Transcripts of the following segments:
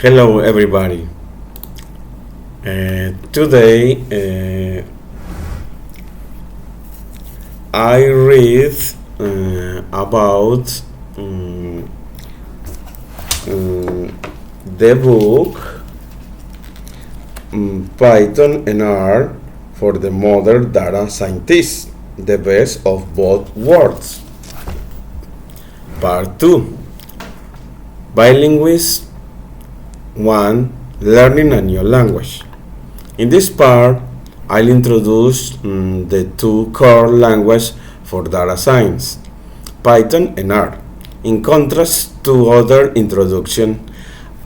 Hello, everybody. Today I read about the book Python and R for the Modern Data Scientist, the best of both worlds. Part 2 Bilingualism 1. Learning a new language. In this part, I'll introduce the two core languages for data science, Python and R. In contrast to other introduction,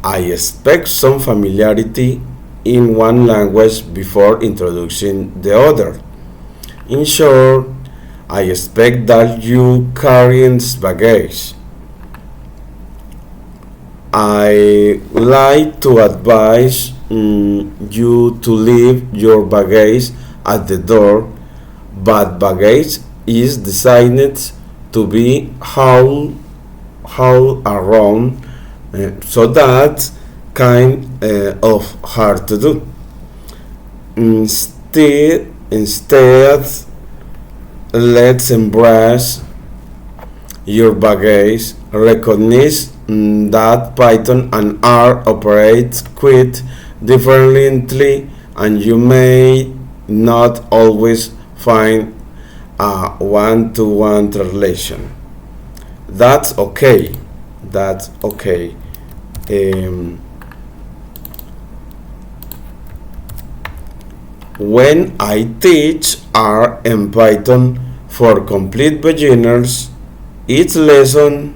I expect some familiarity in one language before introducing the other. In short, I expect that you carry baggage. I like to advise you to leave your baggage at the door, but baggage is designed to be hauled around, so that kind of hard to do. Instead, let's embrace your baggage. Recognize that Python and R operate quite differently, and you may not always find a one-to-one translation. That's okay. That's okay. When I teach R and Python for complete beginners, each lesson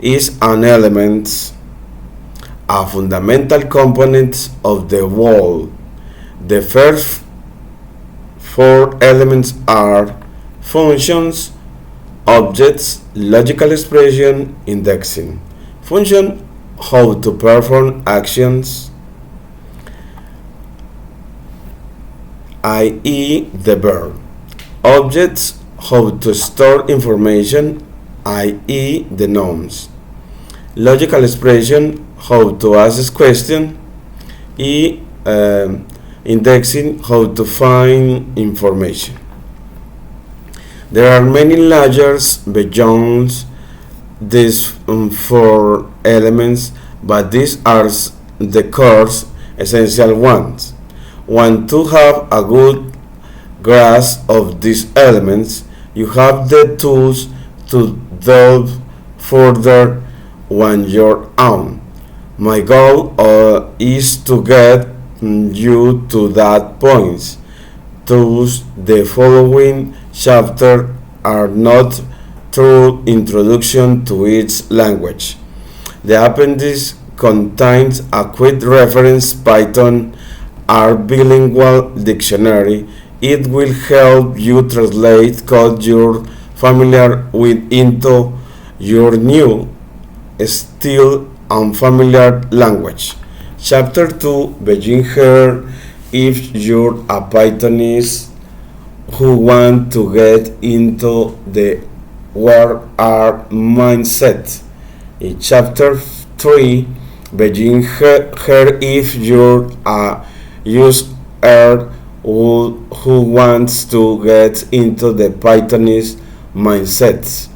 is an element, a fundamental component of the whole. The first four elements are functions, objects, logical expression, indexing. Function, how to perform actions, i.e. the verb. Objects, how to store information, i.e. the nouns. Logical expression, how to ask question, indexing, how to find information. There are many layers beyond these four elements, but these are the core essential ones. Want to have a good grasp of these elements, you have the tools to delve further on your own. My goal is to get you to that point. Thus, the following chapters are not true introduction to each language. The appendix contains a quick reference Python R bilingual dictionary. It will help you translate code you're familiar with into your new, still unfamiliar language. Chapter 2 begin here if you're a Pythonist who want to get into the War R mindset. In Chapter 3 begin here if you're a user who wants to get into the Pythonist mindset.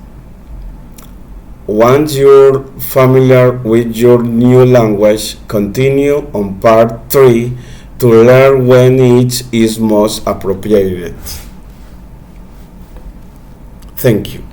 Once you're familiar with your new language, continue on part 3 to learn when each is most appropriate. Thank you.